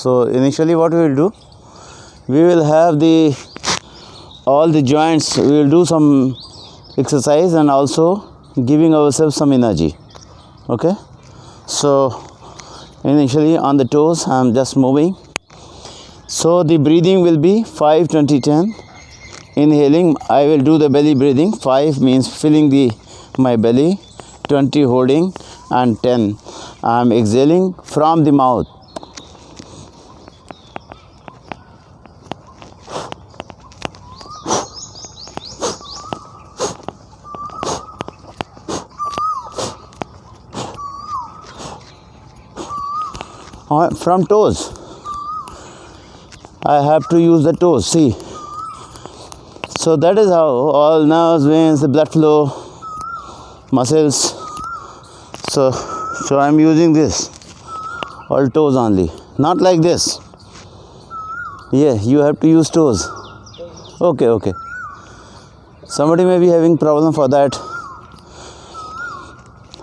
So initially what we will do, we will have all the joints, we will do some exercise and also giving ourselves some energy. Okay, so initially on the toes I am just moving. So the breathing will be 5, 20, 10. Inhaling, I will do the belly breathing. 5 means filling my belly, 20 holding, and 10 I am exhaling from the mouth. From toes, I have to use the toes, see. So that is how all nerves, veins, the blood flow, muscles. So I am using this, all toes only, not like this. Yeah, you have to use toes. Okay. Somebody may be having problem for that.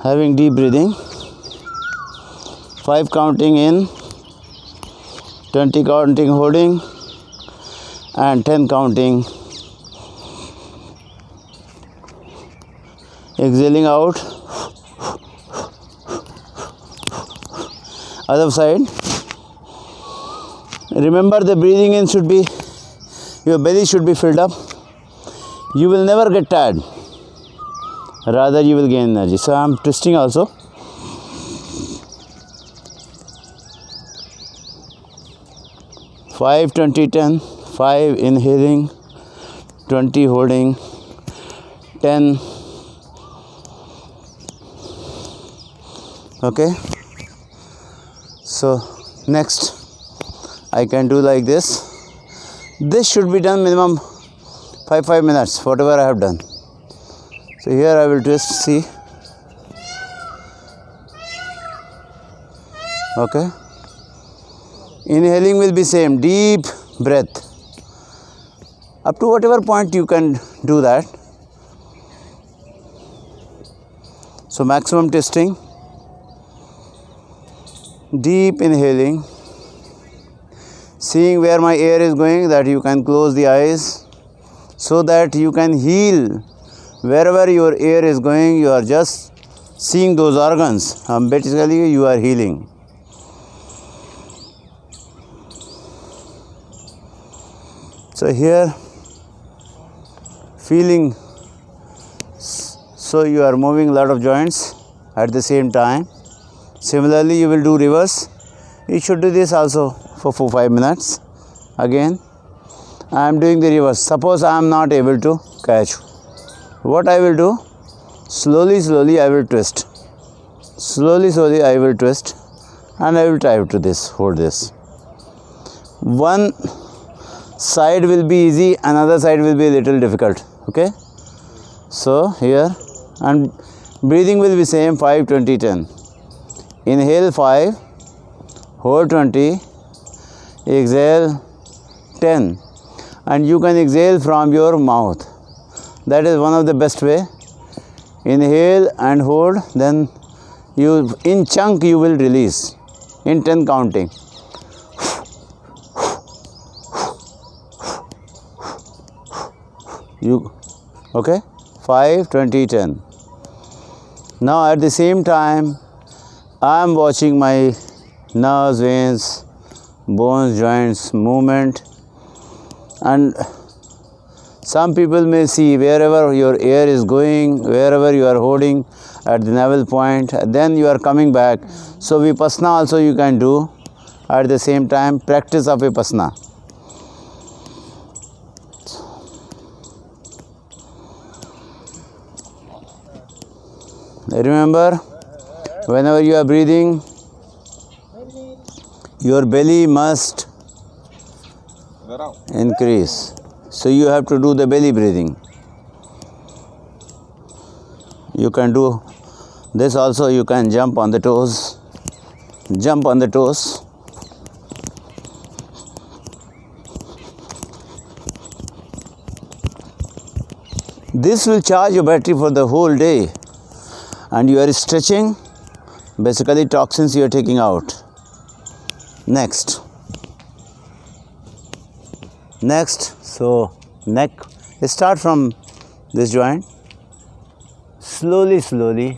Having deep breathing. 5 counting in, 20 counting holding, and 10 counting exhaling out. Other side. Remember, the breathing in should be, your belly should be filled up. You will never get tired, rather you will gain energy. So I am twisting also. 5, 20, 10. 5 inhaling, 20 holding, 10. Okay. So next I can do like this. This should be done minimum 5 minutes, whatever I have done. So here I will twist, see. Okay. Inhaling will be same, deep breath. Up to whatever point you can do that. So maximum twisting. Deep inhaling. Seeing where my air is going, that you can close the eyes so that you can heal. Wherever your air is going, you are just seeing those organs. Basically you are healing. So here, feeling, so you are moving a lot of joints at the same time. Similarly, you will do reverse. You should do this also for 4-5 minutes. Again, I am doing the reverse. Suppose I am not able to catch. What I will do? Slowly I will twist. Slowly I will twist, and I will try to hold this. One side will be easy, another side will be a little difficult. Okay, so here, and breathing will be same, 5, 20, 10. Inhale 5, hold 20, exhale 10, and you can exhale from your mouth. That is one of the best way. Inhale and hold, then you in chunk you will release in 10 counting. Okay, 5, 20, 10. Now at the same time I am watching my nerves, veins, bones, joints, movement, and some people may see wherever your air is going, wherever you are holding at the navel point, then you are coming back. So Vipassana also you can do at the same time, practice of Vipassana. Remember, whenever you are breathing, your belly must increase. So you have to do the belly breathing. You can do this also. You can jump on the toes. Jump on the toes. This will charge your battery for the whole day. And you are stretching, basically toxins you are taking out. Next, Next, so neck, start from this joint, slowly, slowly.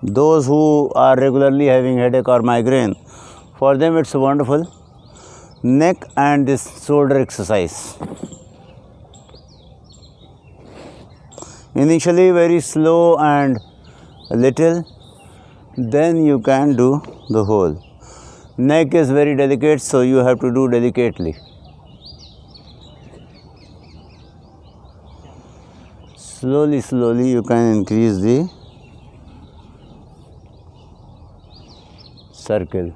Those who are regularly having headache or migraine, for them it's wonderful. Neck and this shoulder exercise. Initially very slow and a little, then you can do the whole. Neck is very delicate, so you have to do delicately. Slowly, slowly you can increase the circle.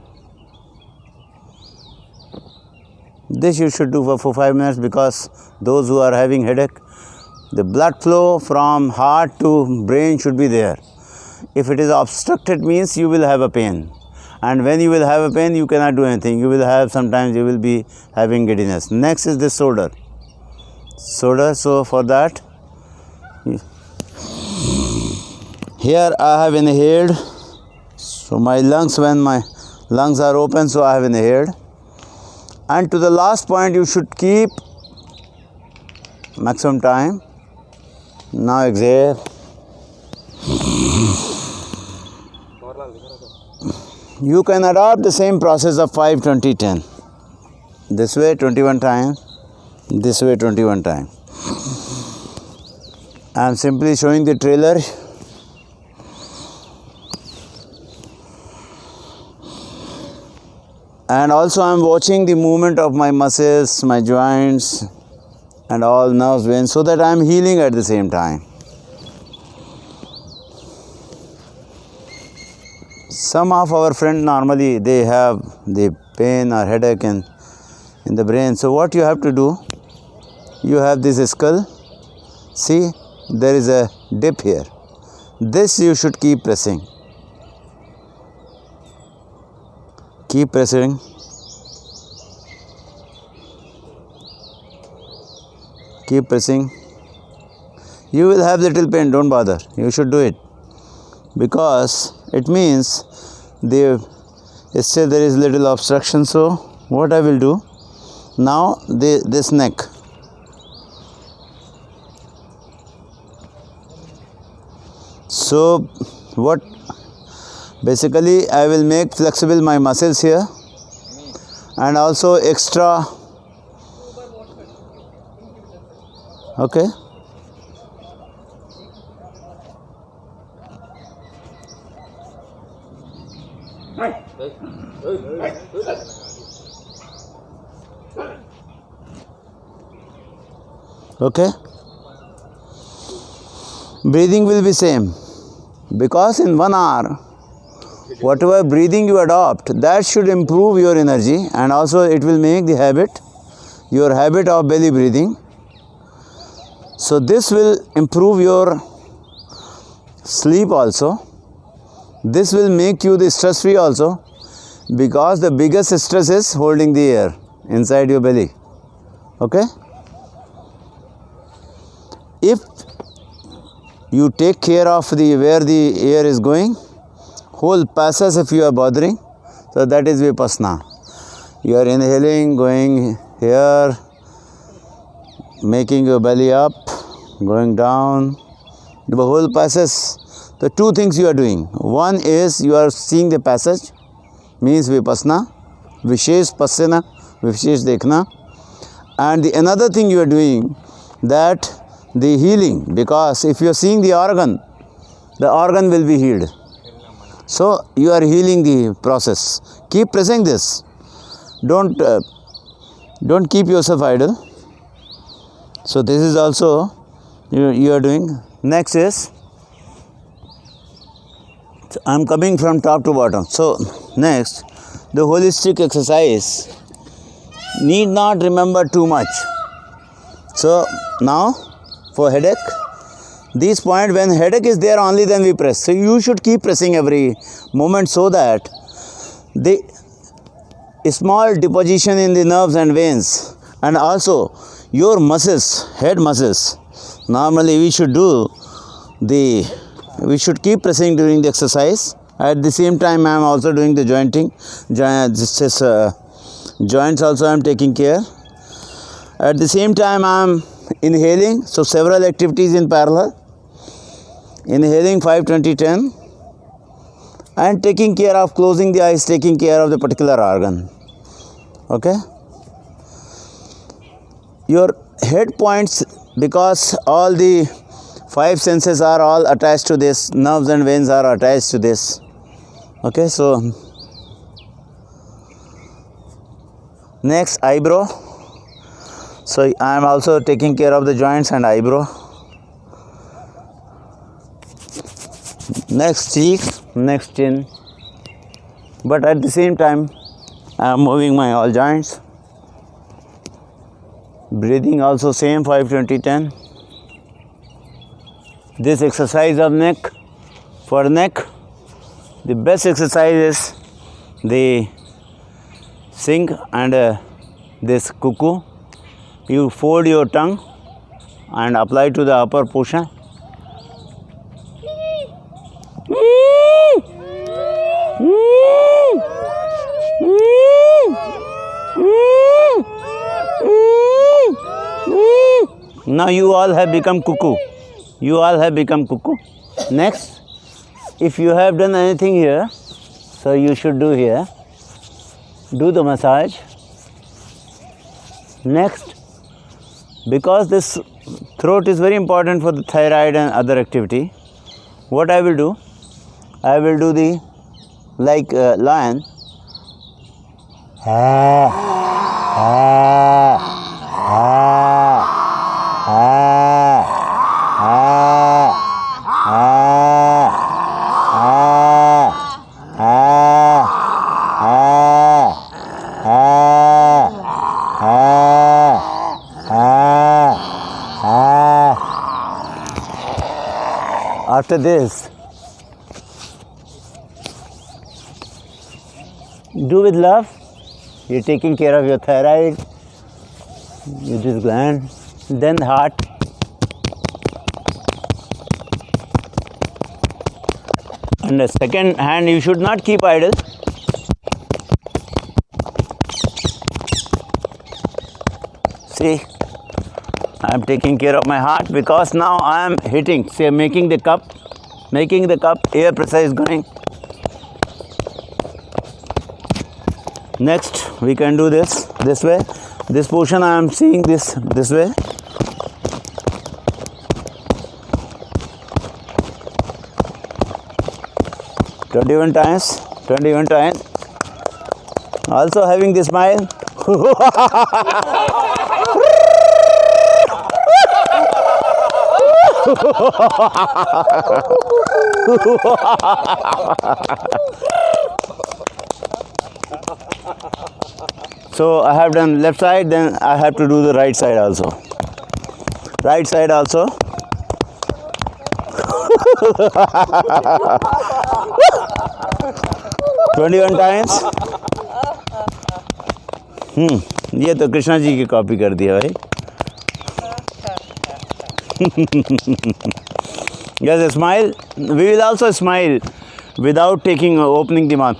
This you should do for 5 minutes, because those who are having headache, the blood flow from heart to brain should be there. If it is obstructed, means you will have a pain, and when you will have a pain, you cannot do anything. You will have, sometimes you will be having giddiness. Next is the shoulder. So for that, here I have inhaled. So my lungs, when my lungs are open, so I have inhaled. And to the last point, you should keep maximum time. Now exhale. You can adopt the same process of 5, 20, 10. This way 21 times, this way 21 times. I am simply showing the trailer. And also I am watching the movement of my muscles, my joints and all nerves, veins, so that I am healing at the same time. Some of our friends normally they have the pain or headache in the brain. So what you have to do, you have this skull. See, there is a dip here. This you should keep pressing. Keep pressing. Keep pressing. You will have little pain, don't bother. You should do it, because it means still there is little obstruction. So what I will do now, this neck. So what basically I will make flexible my muscles here, and also extra. Okay. Okay. Breathing will be same, because in 1 hour, whatever breathing you adopt, that should improve your energy, and also it will make the habit, your habit of belly breathing. So this will improve your sleep also. This will make you the stress free also, because the biggest stress is holding the air inside your belly. Okay. If you take care of where the air is going, whole passage if you are bothering, so that is Vipassana. You are inhaling, going here, making your belly up, going down, the whole passage. The two things you are doing. One is you are seeing the passage, means Vipassana, Vishesh Pasana, Vishesh Dekhna. And the another thing you are doing, that the healing, because if you are seeing the organ will be healed. So you are healing the process. Keep pressing this. Don't keep yourself idle. So this is also you are doing. Next is, I am coming from top to bottom. So next, the holistic exercise need not remember too much. So now for headache, this point, when headache is there only then we press. So you should keep pressing every moment, so that the small deposition in the nerves and veins, and also your muscles, head muscles, normally we should keep pressing during the exercise. At the same time, I am also doing the jointing. This is joints also I am taking care. At the same time, I am inhaling. So several activities in parallel. Inhaling 5-20-10 and taking care of closing the eyes, taking care of the particular organ. Okay. Your head points, because all the 5 senses are all attached to this, nerves and veins are attached to this. Okay, so next, eyebrow. So I am also taking care of the joints and eyebrow. Next, cheek, next, chin. But at the same time, I am moving my all joints. Breathing also same 5-20-10. This exercise of neck, for neck, the best exercise is the sink and this cuckoo. You fold your tongue and apply to the upper portion. Now you all have become cuckoo. You all have become cuckoo. Next, if you have done anything here, so you should do here. Do the massage. Next, because this throat is very important for the thyroid and other activity, what I will do? I will do the like lion. After this, do with love. You're taking care of your thyroid, this gland, then the heart. And the second hand you should not keep idle. See, I am taking care of my heart because now I am hitting, say making the cup, air pressure is going. Next, we can do this way. This portion I am seeing this way. Twenty-one times. Also having the smile. So I have done left side, then I have to do the right side also. 21 times. ये तो कृष्णा जी की copy कर दिया भाई. Yes, a smile. We will also smile without opening the mouth.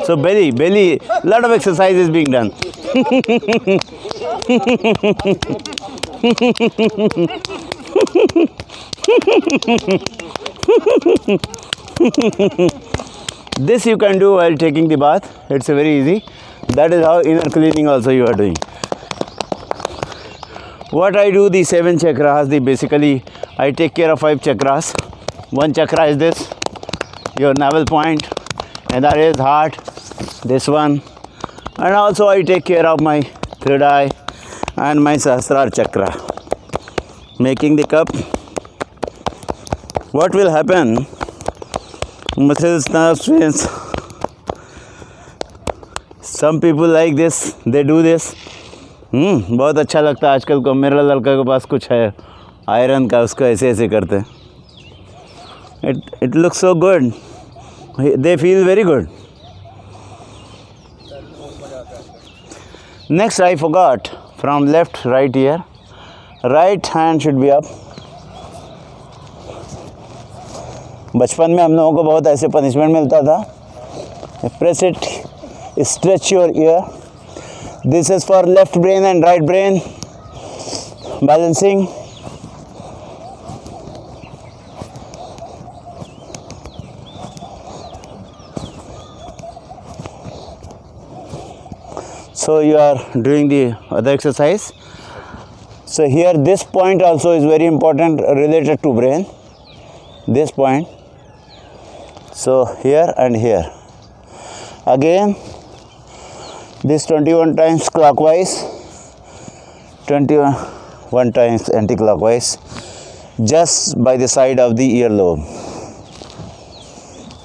So belly, lot of exercise is being done. This you can do while taking the bath. It's very easy. That is how inner cleaning also you are doing. What I do, the 7 chakras, basically I take care of 5 chakras. One chakra is this, your navel point, another is heart, this one, and also I take care of my third eye and my Sahasrara chakra. Making the cup. What will happen? Muscles, nerves, veins. Some people like this, they do this. बहुत अच्छा लगता है आजकल को. मेरा लड़का के पास कुछ है आयरन का, उसको ऐसे ऐसे करते. It looks so good. They feel very good. Next, I forgot from left, right here. Right hand should be up. बचपन में हम लोगों को बहुत ऐसे पनिशमेंट मिलता था. Press it, stretch your ear. This is for left brain and right brain balancing. So you are doing the other exercise. So here this point also is very important related to brain. This point. So here and here. Again this 21 times clockwise, 21 times anti-clockwise, just by the side of the earlobe.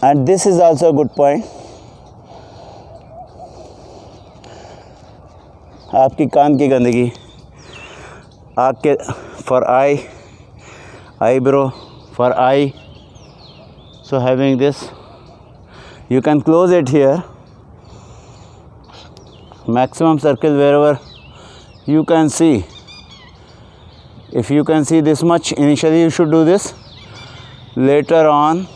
And this is also a good point. आपकी कान की गंदगी, आँख के, for eye, eyebrow, for eye. So having this, you can close it here. Maximum circle wherever you can see. If you can see this much, initially you should do this. Later on,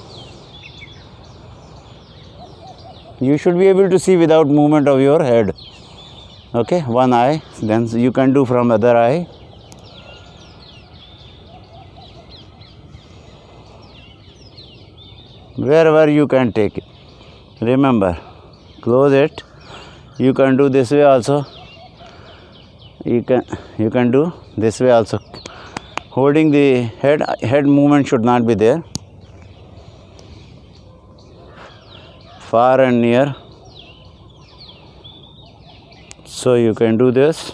you should be able to see without movement of your head. Okay, one eye, then you can do from other eye. Wherever you can take it. Remember, close it. You can do this way also. You can do this way also. Holding the head movement should not be there. Far and near. So you can do this.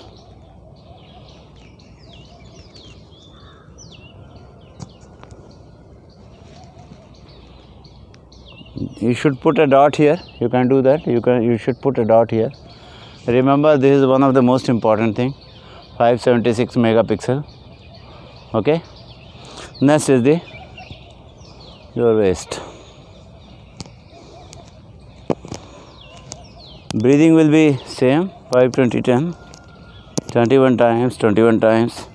You should put a dot here. You can do that. You should put a dot here. Remember, this is one of the most important thing. 576 megapixel. Okay. Next is your waist. Breathing will be same. 5, 20, 10. 21 times. 21 times.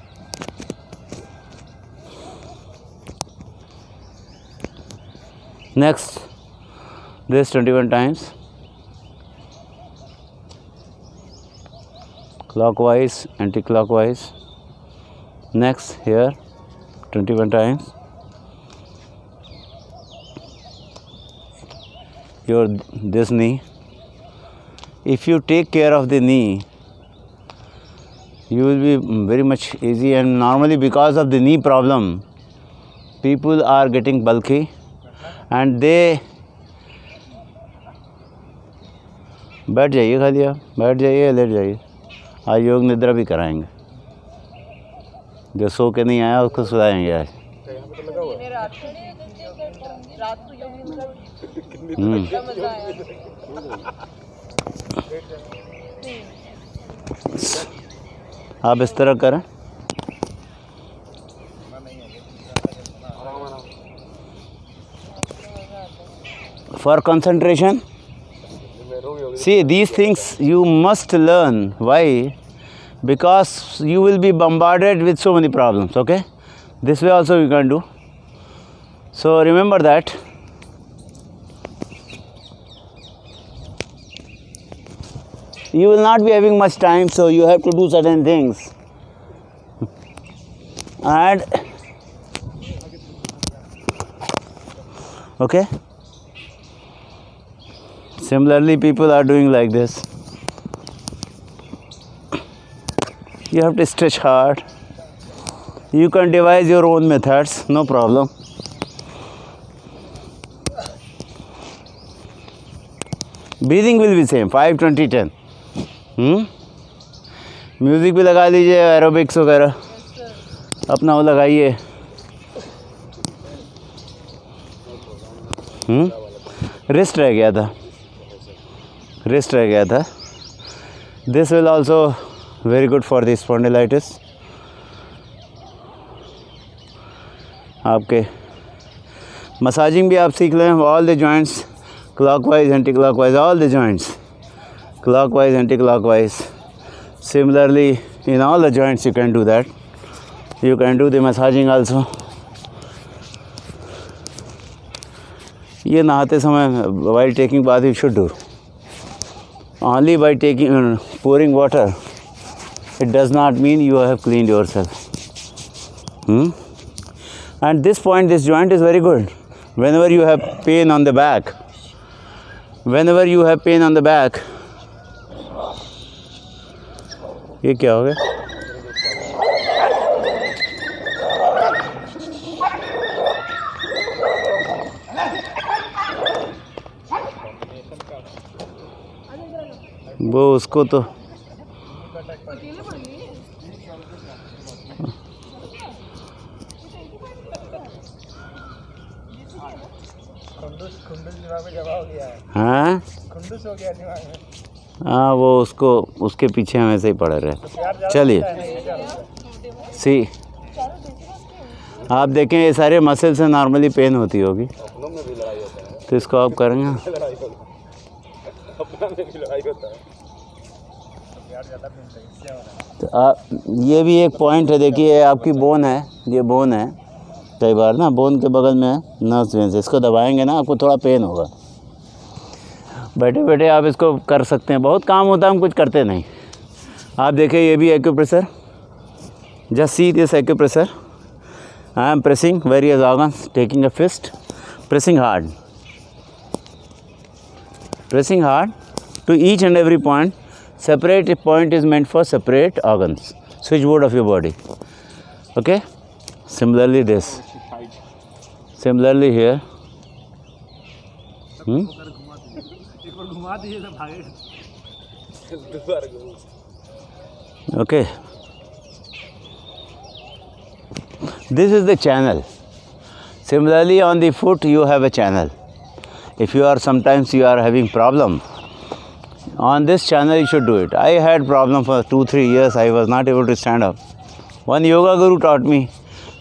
Next. This 21 times, clockwise, anti-clockwise. Next here 21 times. This knee. If you take care of the knee, you will be very much easy. And normally because of the knee problem, people are getting bulky and they बैठ जाइए, खाली आप बैठ जाइए, late जाइए. आज योग निद्रा भी कराएंगे. जो सो के नहीं आया उसको सुलाएंगे आज. आप इस तरह करें. For concentration. See, these things you must learn. Why? Because you will be bombarded with so many problems. Okay, this way also you can do. So remember that. You will not be having much time, so you have to do certain things. And okay. Similarly, people are doing like this. You have to stretch hard. You can devise your own methods, no problem. Breathing will be same, 5, 20, 10. Music भी लगा लीजिए, aerobics वगैरह अपना वो लगाइए. Wrist रह गया था. This will also very good for the spondylitis. आपके मसाजिंग भी आप सीख लें. All the joints, clockwise, anti-clockwise, all the joints, clockwise, anti-clockwise. Similarly, in all the joints you can do that. You can do the massaging also. ये नहाते समय while taking bath you should do. Only by pouring water, it does not mean you have cleaned yourself. And this point, this joint is very good. Whenever you have pain on the back, ये क्या हो गया? वो उसको तो हाँ हाँ, वो उसको उसके पीछे हम ऐसे ही पड़े रहे। चलिए सी, आप देखें ये सारे मसल से नॉर्मली पेन होती होगी, तो इसको आप करेंगे। तो ये भी एक पॉइंट है। देखिए आपकी बोन है, ये बोन है, कई बार ना बोन के बगल में नर्व्स वेंस, इसको दबाएंगे ना आपको थोड़ा पेन होगा। बैठे बैठे आप इसको कर सकते हैं, बहुत काम होता है, हम कुछ करते नहीं। आप देखें ये भी acupressure, just see this acupressure. I am pressing various organs, taking a fist, pressing hard to each and every point. Separate point is meant for separate organs, switchboard of your body. Okay, similarly this, similarly here. Okay, this is the channel. Similarly on the foot you have a channel. If you are sometimes you are having problem on this channel, you should do it. I had problem for 2-3 years. I was not able to stand up. One yoga guru taught me,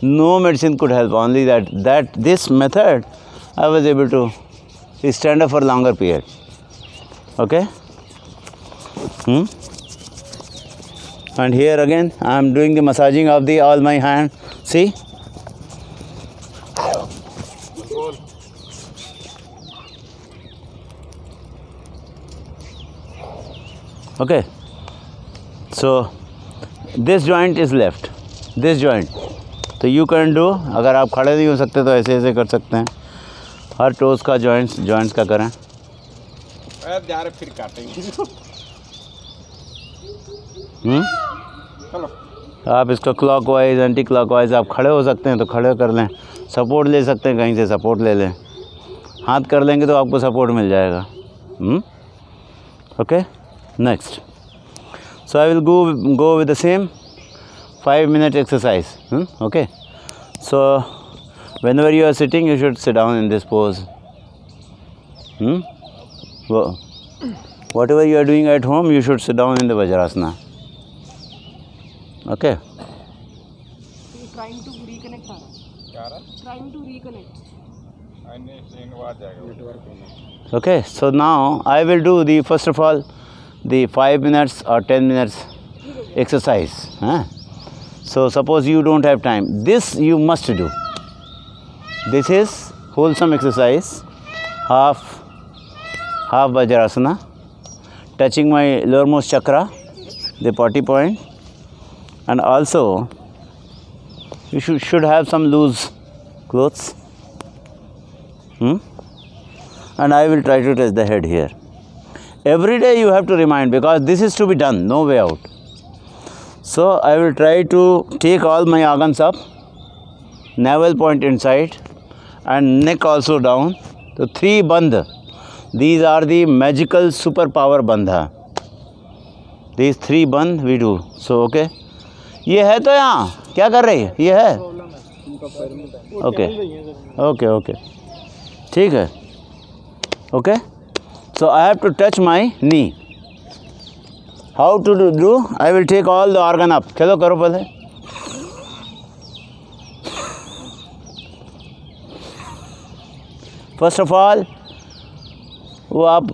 no medicine could help, only that this method I was able to stand up for longer period. Okay. And here again I am doing the massaging of the all my hand. See. Okay, so this joint is left, this joint, तो you can do, अगर आप खड़े नहीं हो सकते तो ऐसे ऐसे कर सकते हैं। हर टोस का जॉइंट्स का करें। फिर काटेंगे। आप इसको क्लॉकवाइज एंटी क्लॉकवाइज आप खड़े हो सकते हैं तो खड़े कर लें, सपोर्ट ले सकते हैं, कहीं से सपोर्ट ले लें, हाथ कर लेंगे तो आपको सपोर्ट मिल जाएगा। Okay, next, so I will go with the same 5-minute exercise. Okay, so whenever you are sitting, you should sit down in this pose. Whatever you are doing at home, you should sit down in the Vajrasana. Okay. Trying to reconnect. Trying to reconnect. Okay, so now I will do the first of all the 5 minutes or 10 minutes exercise. So suppose you don't have time, this you must do. This is wholesome exercise, half Vajrasana, touching my lowermost chakra, the potty point, and also you should have some loose clothes. And I will try to touch the head here. Every day you have to remind, because this is to be done, no way out. So I will try to take all my organs up, navel point inside and neck also down. So 3 bandh, these are the magical superpower bandha. These 3 bandh we do. So okay, ये है तो यहाँ क्या कर रही है, ये है ओके ठीक है। Okay, so I have to touch my knee. How to do? I will take all the organ up. चलो करो पहले। First of all, वो आप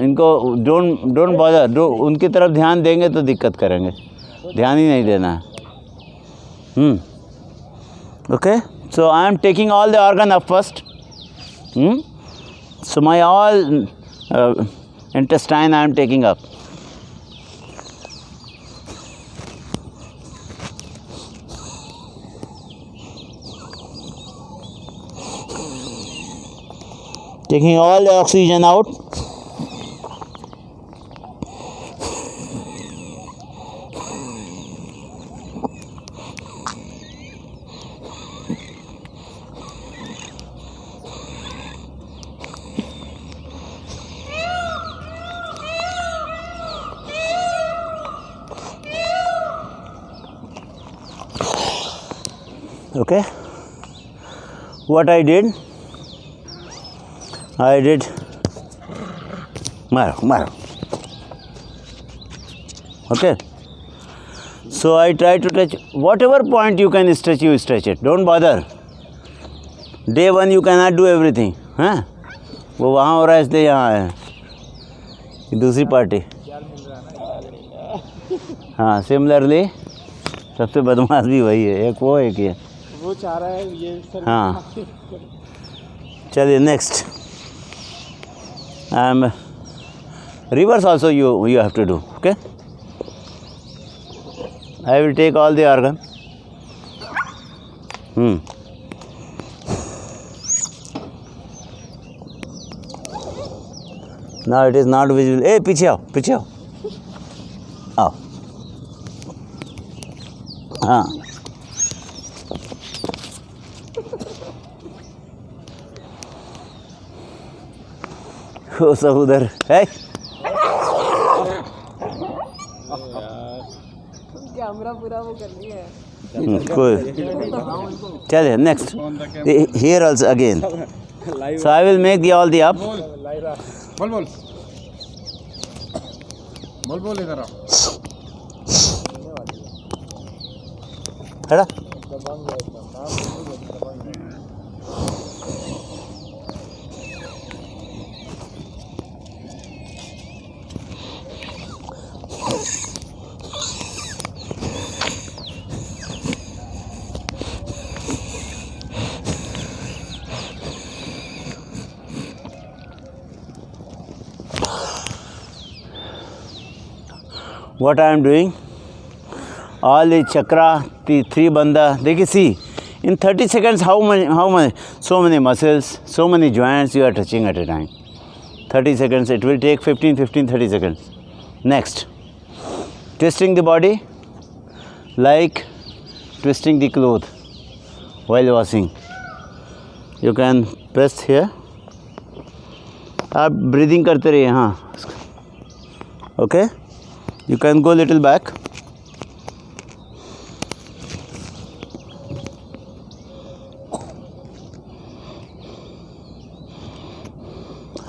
इनको don't bother, उनकी तरफ ध्यान देंगे तो दिक्कत करेंगे, ध्यान ही नहीं देना है। Okay, so I am taking all the organ up first. So my all intestine I am taking up. Taking all the oxygen out. Okay, what I did Maro. Okay, so I try to touch whatever point you can stretch, you stretch it, don't bother. Day one you cannot do everything, हाँ वो वहाँ हो रहा है इसलिए यहाँ है, ये दूसरी पार्टी. हाँ, सिमिलरली सबसे बदमाश भी वही है, एक वो एक ये, वो चाह रहा है ये सर. हाँ. चलिए next. Reverse also you have to do. Okay, I will take all the organ. Now it is not visible. Hey, पीछे आओ. आओ. हाँ. वो सब उधर है. कैमरा पूरा वो कर लिया है. Cool. चलिए next. Here also again. So I will make the all the up. बोल इधर आओ. खड़ा. What I am doing, all the chakra, the three bandha, देखिए see, in 30 seconds how many, so many muscles, so many joints you are touching at a time. 30 seconds, it will take 30 seconds. Next, twisting the body like twisting the cloth while washing. You can press here. आप breathing करते रहिए. हाँ. Okay. You can go little back.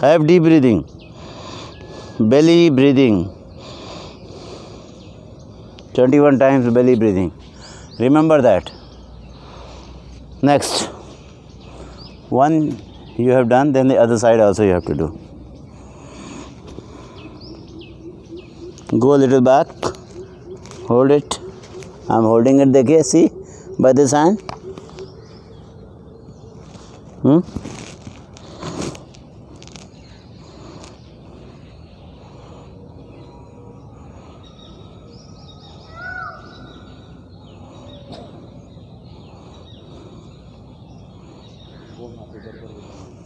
Have deep breathing, belly breathing. 21 times belly breathing. Remember that. Next, one you have done, then the other side also you have to do. Go a little back, hold it. I am holding it, देखिए, see, by this hand.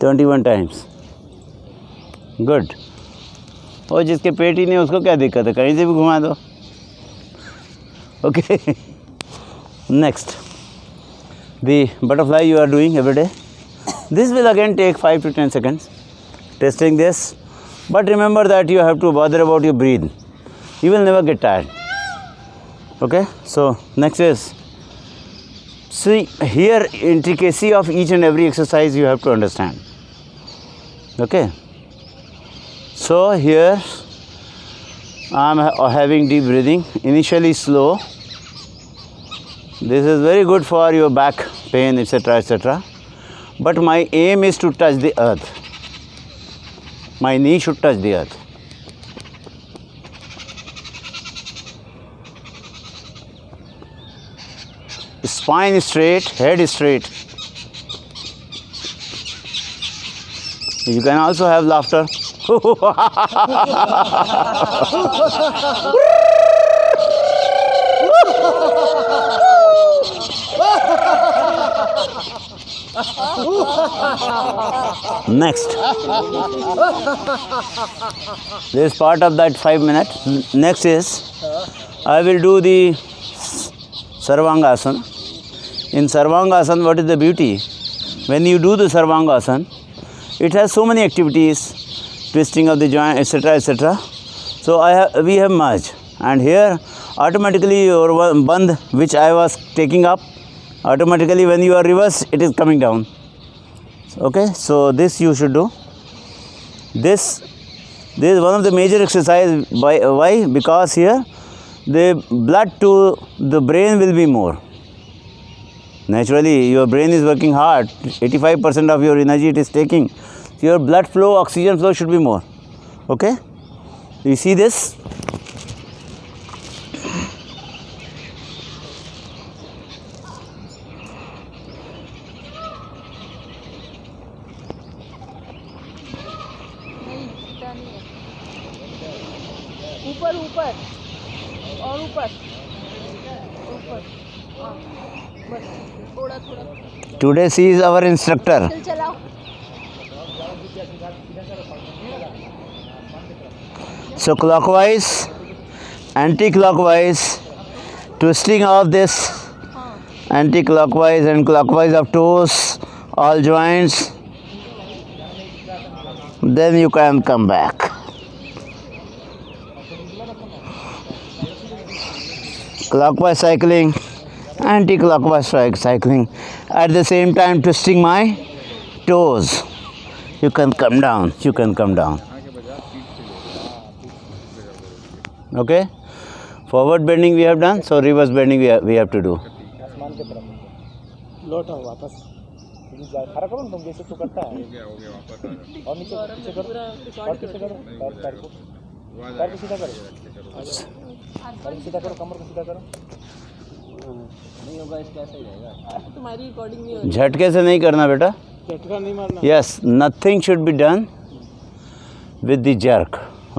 21 times. Good. और जिसके पेट ही नहीं उसको क्या दिक्कत है, कहीं से भी घुमा दो. Okay. Next, the butterfly you are doing every day. This will again take 5 to 10 seconds. Testing this, but remember that you have to bother about your breathe. You will never get tired. Okay. So next is, see here intricacy of each and every exercise you have to understand. Okay. So here I am having deep breathing, initially slow. This is very good for your back pain, etc., etc. But my aim is to touch the earth. My knee should touch the earth. Spine straight, head straight. You can also have laughter. Next. This is part of that 5 minutes. Next is I will do the Sarvangasana. In Sarvangasana, what is the beauty? When you do the Sarvangasana, it has so many activities, twisting of the joint, etc., etc. So we have merged, and here automatically your bandh, which I was taking up, automatically when you are reverse, it is coming down. Okay, so this you should do. This is one of the major exercise. Why? Because here the blood to the brain will be more. Naturally, your brain is working hard. 85% of your energy it is taking. So your blood flow, oxygen flow should be more. Okay? You see this? ऊपर ऊपर और ऊपर ऊपर बस थोड़ा थोड़ा Today she is our instructor. चल चलाओ So clockwise, anti-clockwise, twisting of this, anti-clockwise and clockwise of toes, all joints. Then you can come back. Clockwise cycling, anti-clockwise cycling. At the same time twisting my toes. You can come down, you can come down. Okay? Forward bending we have done, so reverse bending we have to do. लौट आओ वापस खड़ा करो तुम जैसे तू करता है हो गया वापस और नीचे पीछे करो और पीछे करो पैर को सीधा करो पैर सीधा करो कमर को सीधा करो नहीं होगा इसका ऐसा ही रहेगा तुम्हारी रिकॉर्डिंग नहीं हो झटके से नहीं करना बेटा झटका नहीं मारना yes nothing should be done with the jerk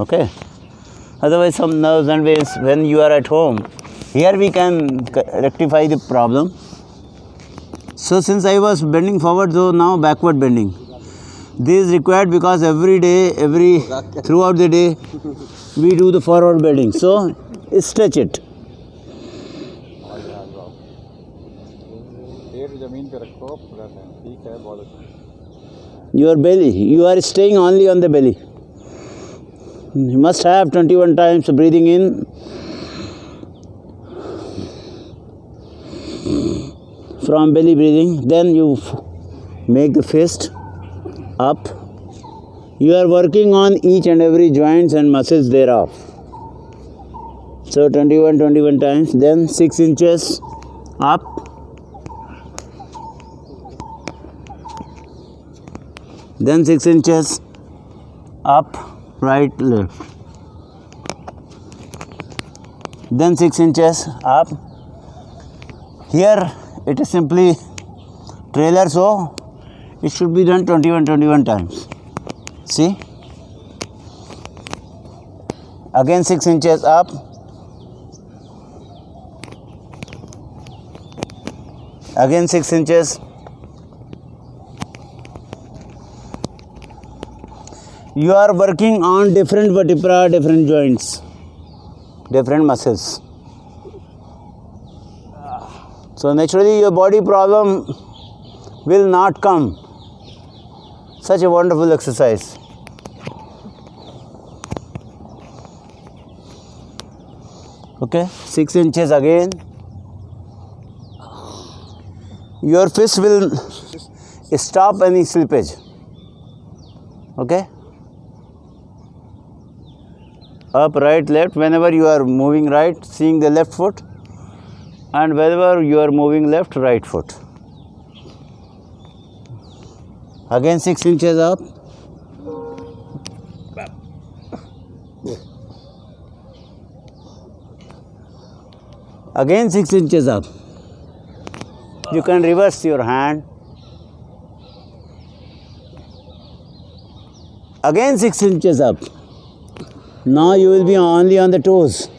okay otherwise some nerves and waves when you are at home here we can rectify the problem. So since I was bending forward, so now backward bending. This is required because every day, throughout the day, we do the forward bending. So stretch it. Your belly, you are staying only on the belly. You must have 21 times breathing in. From belly breathing, then you make the fist up. You are working on each and every joints and muscles thereof. So 21 times, then 6 inches up. Then 6 inches up, right, left. Then 6 inches up. Here it is simply trailer, so it should be done 21 times. See? Again 6 inches up. Again 6 inches. You are working on different vertebra, different joints, different muscles. So naturally your body problem will not come. Such a wonderful exercise. Okay, 6 inches again. Your fist will stop any slippage. Okay. Up, right, left. Whenever you are moving right, seeing the left foot. And whenever you are moving left, right foot. Again 6 inches up. Again 6 inches up. You can reverse your hand. again 6 inches up. Now you will be only on the toes.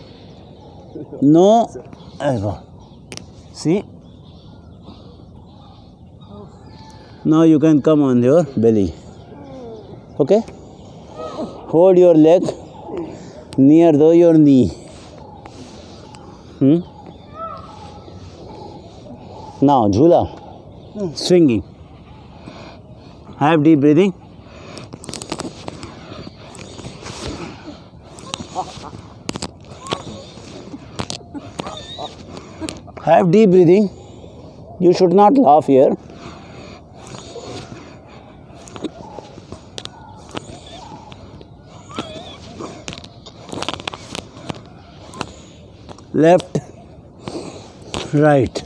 No elbow. See? Now you can come on your belly. Okay? Hold your leg near your knee. Now, jhula, swinging. Have deep breathing. Have deep breathing. You should not laugh here. Left, right.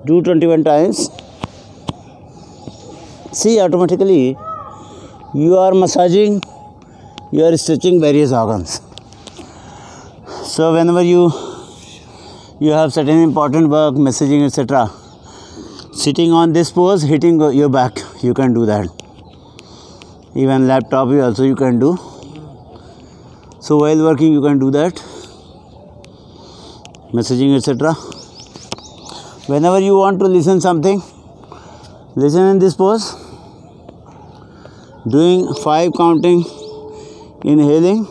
Do 21 times. See, automatically you are massaging, you are stretching various organs. So whenever you have certain important work, messaging, etc., sitting on this pose, hitting your back, you can do that. Even laptop also you can do. So while working you can do that, messaging, etc. Whenever you want to listen something, listen in this pose, doing 5 counting inhaling,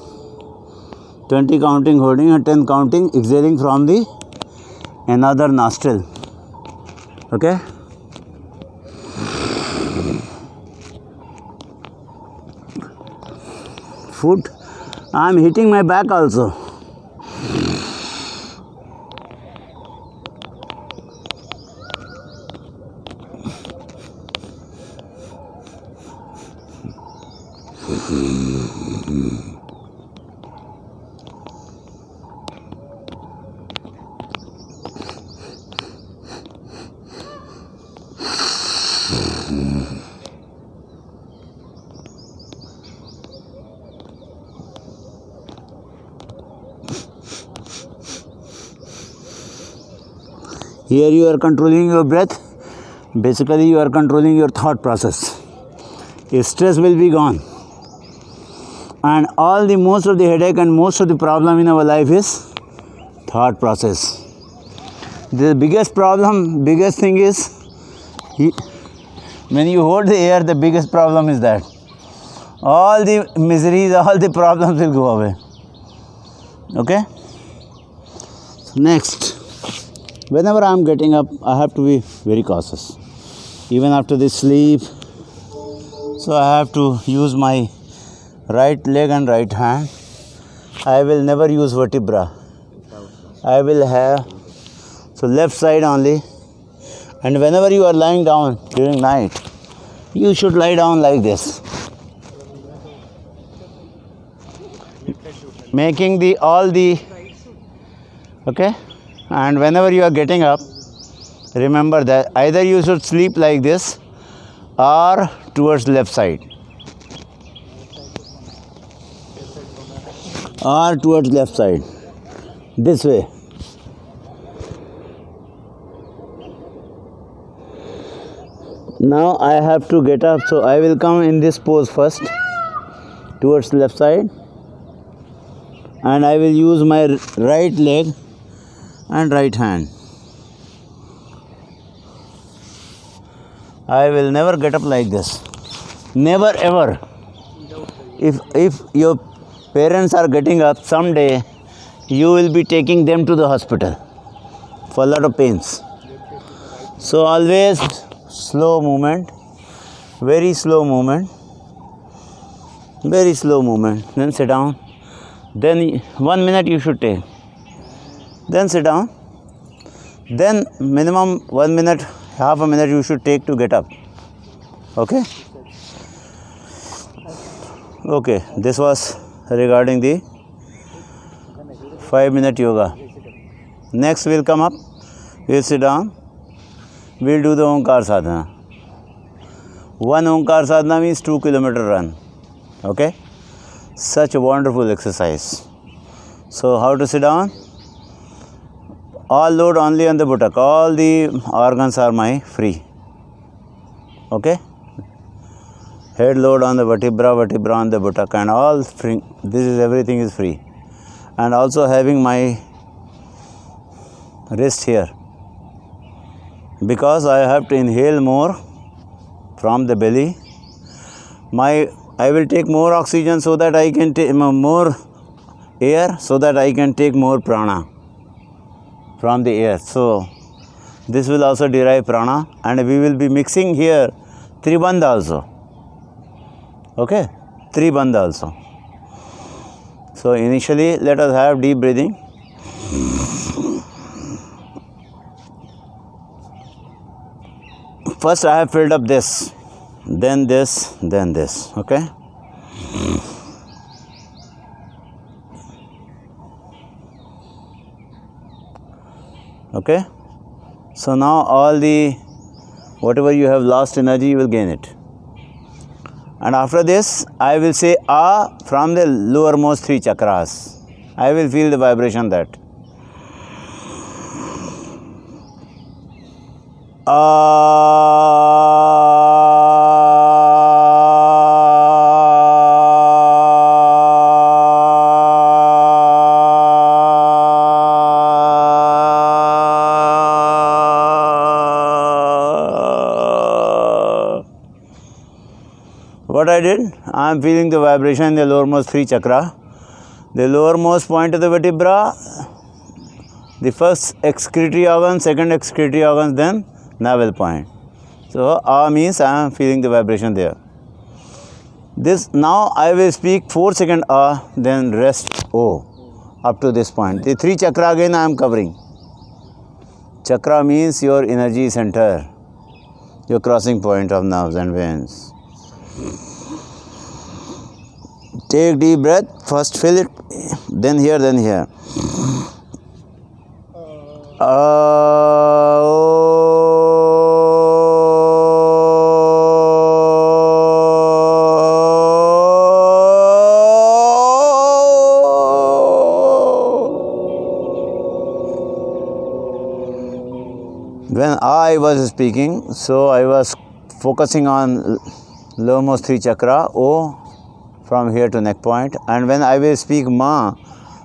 20 counting holding and 10 counting exhaling from the another nostril. Okay? Foot. I am hitting my back also. Here you are controlling your breath. Basically you are controlling your thought process. Your stress will be gone. And most of the headache and most of the problem in our life is thought process. The biggest thing is, when you hold the air, the biggest problem is that all the miseries, all the problems will go away. Okay? So next, whenever I am getting up, I have to be very cautious. Even after this sleep, so I have to use my right leg and right hand. I will never use vertebra. I will have, so left side only. And whenever you are lying down during night, you should lie down like this. Making okay? And whenever you are getting up, remember that either you should sleep like this or towards left side. Or towards left side. This way. Now I have to get up, so I will come in this pose first, towards left side, and I will use my right leg and right hand. I will never get up like this. Never ever. If your parents are getting up, someday you will be taking them to the hospital for a lot of pains. So always slow movement, very slow movement, very slow movement. Then sit down. Then 1 minute you should take. Then sit down. Then minimum 1 minute, half a minute you should take to get up. Okay? Okay, this was regarding the 5-minute yoga. Next we'll come up, we'll sit down, we'll do the Omkar Sadhana. 1 Omkar Sadhana means 2 kilometer run. Okay? Such a wonderful exercise. So how to sit down? All load only on the buttock. All the organs are free. Okay, head load on the vertebra on the buttock, and all free. This is everything is free, and also having my wrist here, because I have to inhale more from the belly. I will take more oxygen so that I can take more air, so that I can take more prana from the air. So this will also derive prana, and we will be mixing here Tribandha also. Okay, Tribandha also. So initially let us have deep breathing. First I have filled up this, then this, then this. Okay. Okay. So now all the whatever you have lost energy, you will gain it. And after this, I will say A from the lowermost 3 chakras. I will feel the vibration that. What I did, I am feeling the vibration in the lowermost 3 chakra. The lowermost point of the vertebra, the first excretory organ, second excretory organ, then navel point. So A means I am feeling the vibration there. This now I will speak 4 seconds A, then rest O up to this point. The 3 chakra again I am covering. Chakra means your energy center, your crossing point of nerves and veins. Take deep breath, first fill it, then here, then here. When I was speaking, so I was focusing on lowermost 3 chakra, O, from here to neck point, and when I will speak Ma,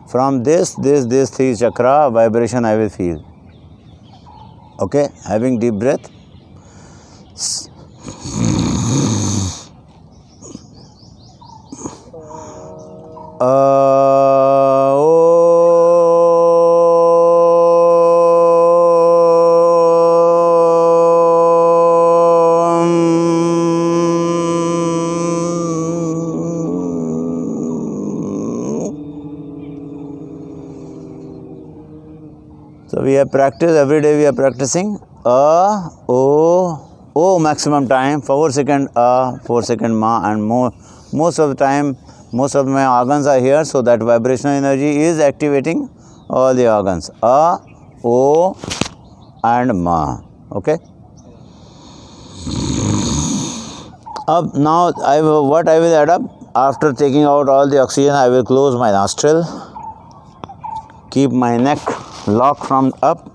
from this 3 chakra vibration I will feel. Okay, having deep breath. So we have practiced, every day we are practicing A, O maximum time, 4 second A, 4 second Ma, and most of the time, most of my organs are here, so that vibrational energy is activating all the organs. A, O and Ma. Okay. Now what I will add up, after taking out all the oxygen, I will close my nostril, keep my neck lock from up,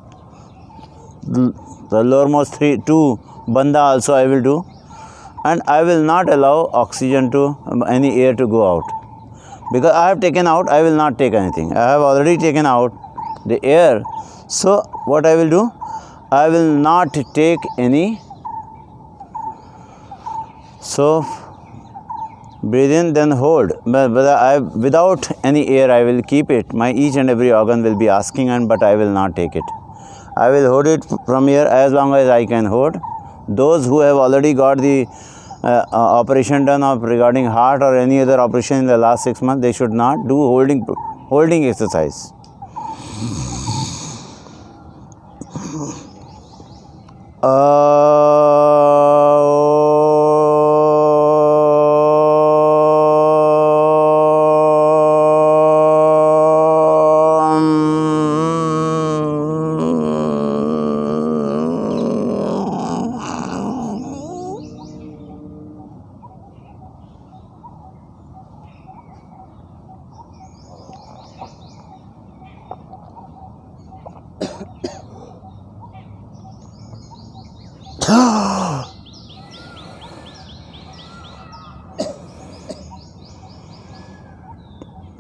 the lowermost 2 bandha also I will do, and I will not allow oxygen to any air to go out, because I have taken out, I will not take anything. I have already taken out the air. So what I will do, I will not take any. So breathe in, then hold. But without any air, I will keep it. My each and every organ will be asking, but I will not take it. I will hold it from here as long as I can hold. Those who have already got the operation done of regarding heart or any other operation in the last 6 months, they should not do holding exercise.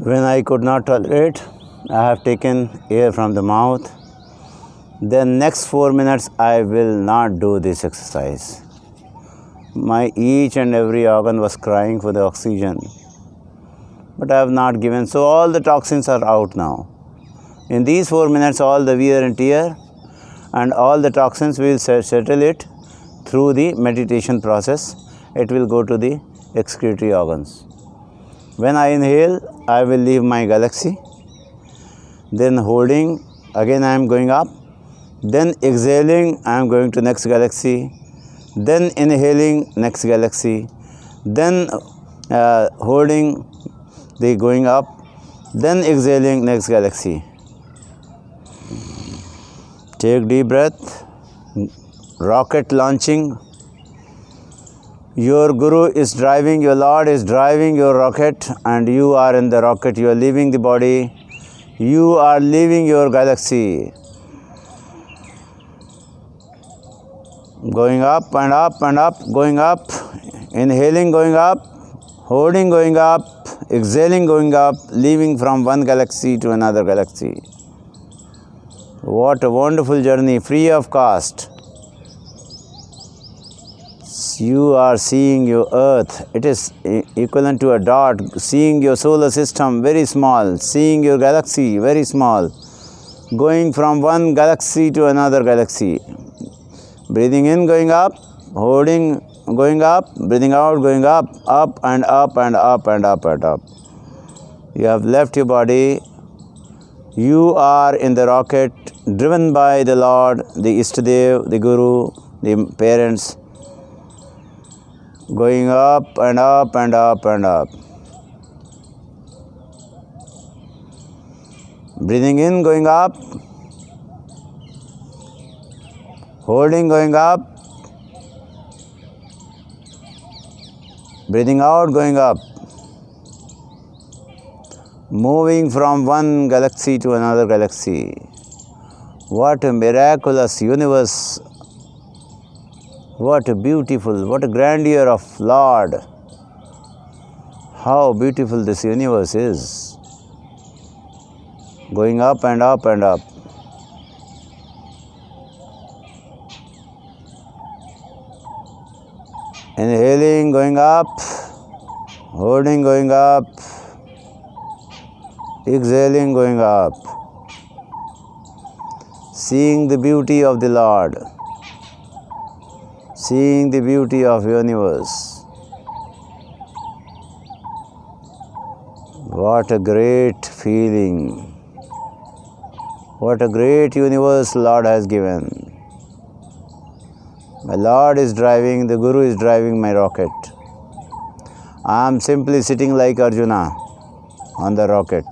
When I could not tolerate, I have taken air from the mouth. Then next 4 minutes I will not do this exercise. My each and every organ was crying for the oxygen, but I have not given. So all the toxins are out now. In these 4 minutes, all the wear and tear and all the toxins, we will settle it through the meditation process. It will go to the excretory organs. When I inhale, I will leave my galaxy. Then holding, again I am going up. Then exhaling, I am going to next galaxy. Then inhaling, next galaxy. Then holding, the going up. Then exhaling, next galaxy. Take deep breath. Rocket launching. Your Guru is driving, your Lord is driving your rocket, and you are in the rocket. You are leaving the body. You are leaving your galaxy. Going up and up and up, going up. Inhaling, going up. Holding, going up. Exhaling, going up. Leaving from one galaxy to another galaxy. What a wonderful journey, free of cost. You are seeing your earth. It is equivalent to a dot. Seeing your solar system, very small. Seeing your galaxy, very small. Going from one galaxy to another galaxy. Breathing in, going up. Holding, going up. Breathing out, going up. Up and up and up and up and up. You have left your body. You are in the rocket, driven by the Lord, the Ishtadev, the Guru, the parents. Going up and up and up and up. Breathing in, going up. Holding, going up. Breathing out, going up. Moving from one galaxy to another galaxy. What a miraculous universe. What a beautiful, what a grandeur of Lord. How beautiful this universe is. Going up and up and up. Inhaling, going up. Holding, going up. Exhaling, going up. Seeing the beauty of the Lord. Seeing the beauty of universe. What a great feeling. What a great universe Lord has given. My Lord is driving, the Guru is driving my rocket. I am simply sitting like Arjuna on the rocket.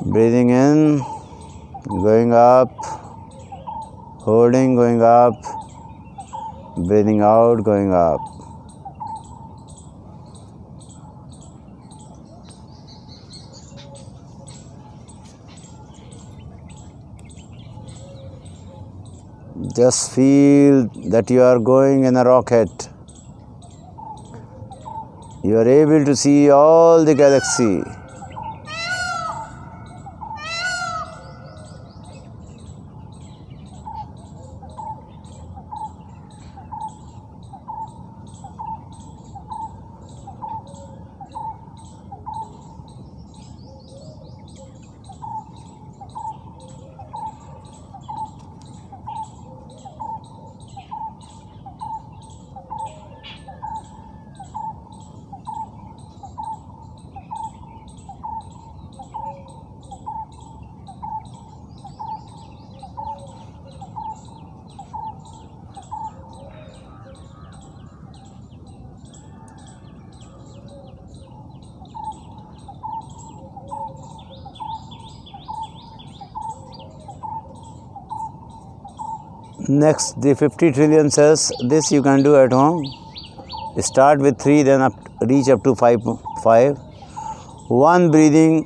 Breathing in, going up. Holding, going up. Breathing out, going up. Just feel that you are going in a rocket. You are able to see all the galaxy. Next, the 50 trillion cells, this you can do at home. Start with 3, then reach up to 5. One breathing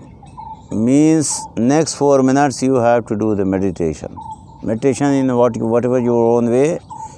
means next 4 minutes you have to do the meditation. Meditation in whatever your own way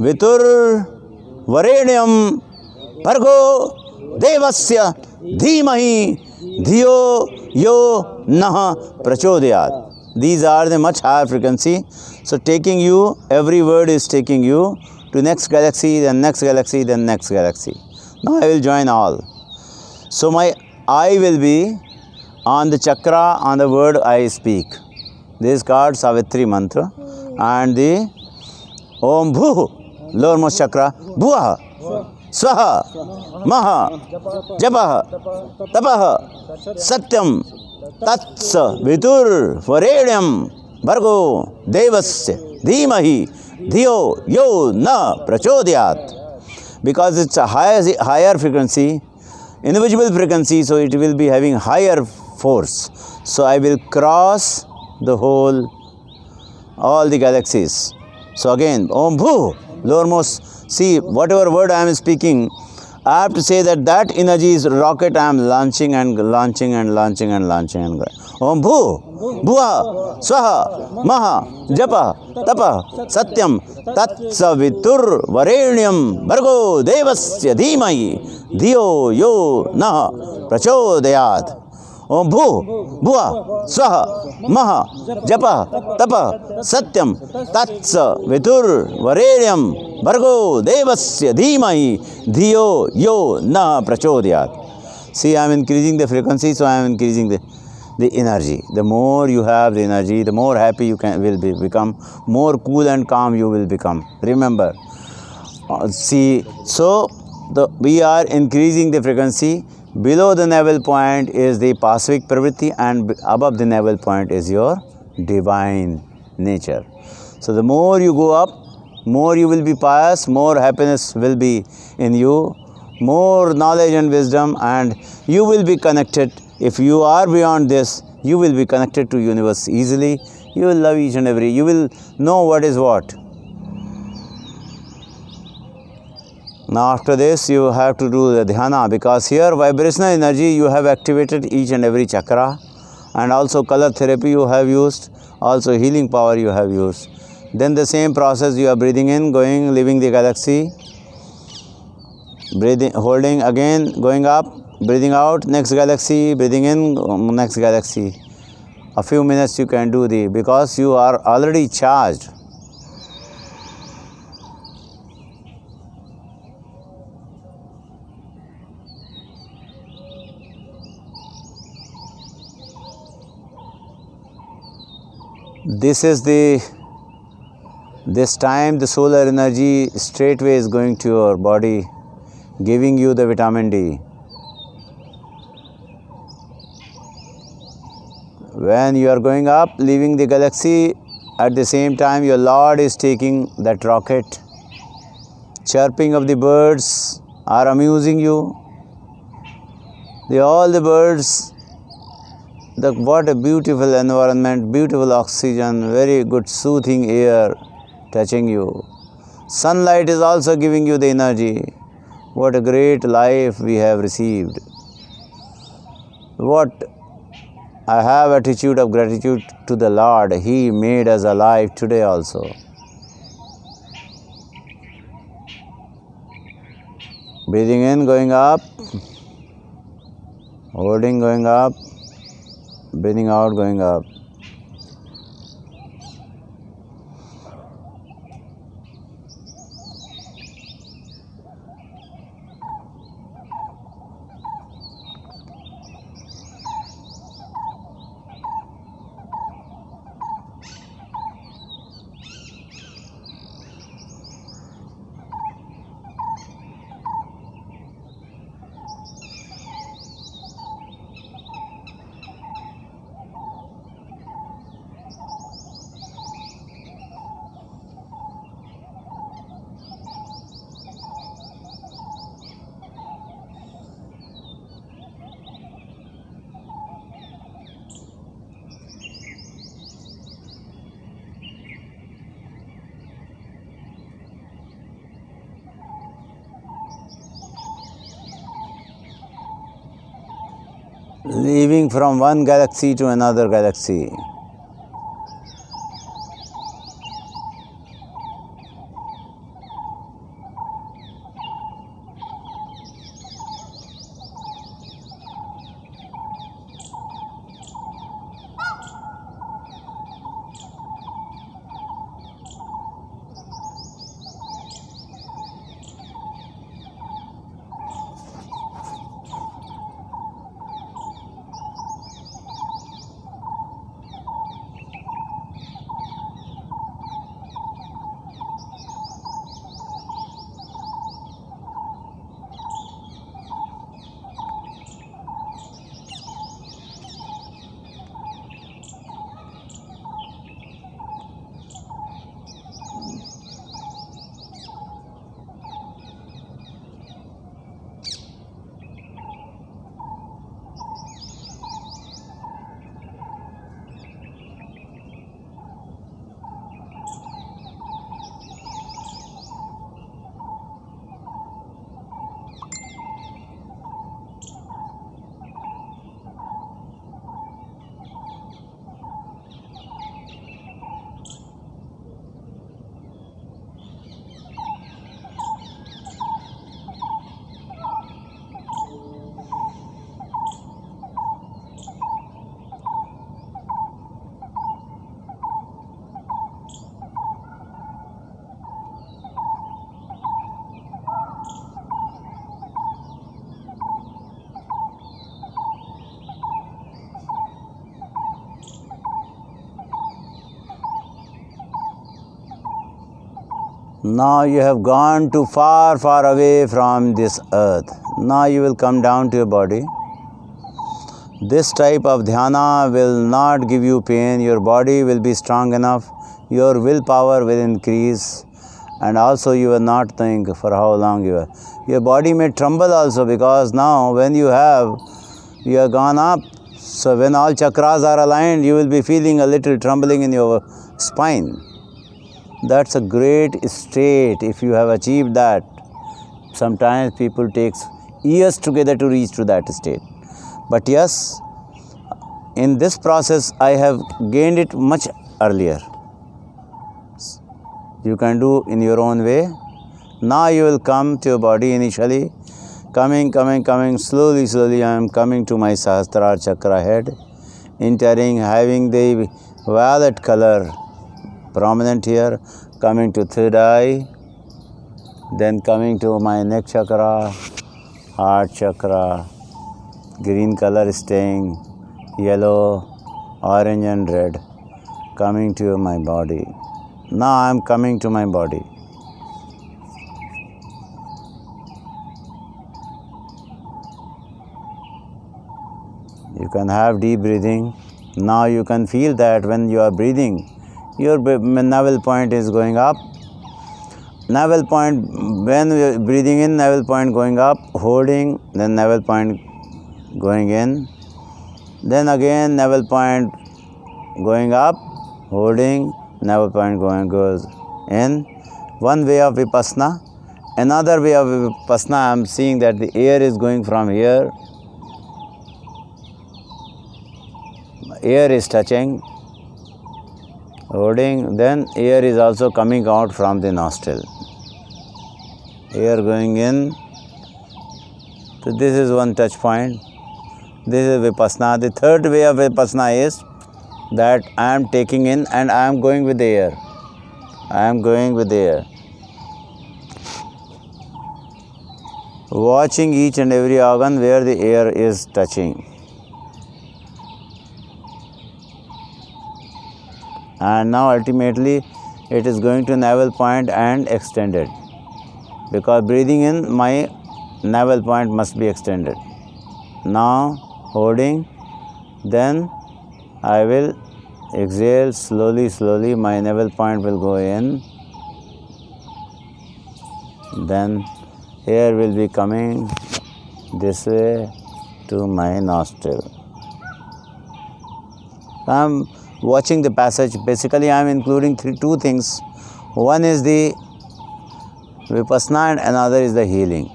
वितुर वरेण्यम भर्गो देवस्य धीमहि धियो यो नः प्रचोदयात्. These are the much higher frequency. So taking you, every word is taking you to next galaxy, then next galaxy, then next galaxy. Now I will join all. So my eye will be on the chakra, on the word I speak. This is called Savitri mantra. And the Om Bhu, lowermost chakra, Bhuah, Swaha, Maha, Japaha, Tapaha, Satyam, Tatsa, Vitur, Varenyam, Bhargo, Devasya, Dhimahi, Dhiyo, Yo, Na, Prachodhyat. Because it's a higher frequency, invisible frequency, so it will be having higher force. So I will cross the whole, all the galaxies. So again, Om Bhu, lowermost. See, whatever word I am speaking, I have to say that energy is rocket I am launching and launching and launching and launching and going. Om Bhu, Bhuah, Swaha, Maha, Japa, Tapa, Satyam, Tatsavitur, Varenyam, Bhargo, Devasya, Dhimahi, Dhiyo, Yo, Nah, Prachodayat. Om Bhu, Bhuah, Swaha, Maha, Japa, Tapa, Satyam, Tatsa, Vitur, Varenyam, Bhargo, Devasya, Dhimahi, Dhiyo, Yo, Na, Prachodhyat. See, I am increasing the frequency, so I am increasing the energy. The more you have the energy, the more happy you become, more cool and calm you will become. Remember, see, so we are increasing the frequency. Below the navel point is the Pasvik Pravritti, and above the navel point is your divine nature. So the more you go up, more you will be pious, more happiness will be in you, more knowledge and wisdom, and you will be connected. If you are beyond this, you will be connected to universe easily. You will love each and every, you will know what is what. Now after this you have to do the dhyana, because here vibrational energy you have activated each and every chakra, and also color therapy you have used, also healing power you have used. Then the same process, you are breathing in, going, leaving the galaxy, breathing, holding again, going up, breathing out, next galaxy, breathing in, next galaxy. A few minutes you can do because you are already charged. This time the solar energy straightway is going to your body, giving you the vitamin D. When you are going up, leaving the galaxy, at the same time your Lord is taking that rocket. Chirping of the birds are amusing you. All the birds, what a beautiful environment, beautiful oxygen, very good soothing air touching you. Sunlight is also giving you the energy. What a great life we have received. What I have attitude of gratitude to the Lord. He made us alive today also. Breathing in, going up, holding, going up, breathing out, going up. Leaving from one galaxy to another galaxy. Now you have gone too far, far away from this earth. Now you will come down to your body. This type of dhyana will not give you pain. Your body will be strong enough. Your willpower will increase. And also you will not think for how long you are. Your body may tremble also, because now when you have gone up, so when all chakras are aligned, you will be feeling a little trembling in your spine. That's a great state if you have achieved that. Sometimes people takes years together to reach to that state. But yes, in this process I have gained it much earlier. You can do in your own way. Now you will come to your body initially. Coming, slowly I am coming to my Sahasrara chakra head. Entering, having the violet color prominent here. Coming to third eye. Then coming to my neck chakra, heart chakra. Green color staying, yellow, orange and red. Coming to my body. Now I am coming to my body. You can have deep breathing. Now you can feel that when you are breathing, your navel point is going up. Navel point, when you are breathing in, navel point going up, holding, then navel point going in. Then again navel point going up, holding, navel point goes in. One way of Vipassana. Another way of Vipassana, I am seeing that the air is going from here. Air is touching, holding, then air is also coming out from the nostril. Air going in. So this is one touch point. This is Vipassana. The third way of Vipassana is that I am taking in and I am going with the air. I am going with the air. Watching each and every organ where the air is touching. And now ultimately it is going to navel point and extended. Because breathing in, my navel point must be extended. Now holding, then I will exhale slowly, my navel point will go in. Then air will be coming this way to my nostril. I am watching the passage. Basically I am including two things. One is the Vipassana and another is the healing.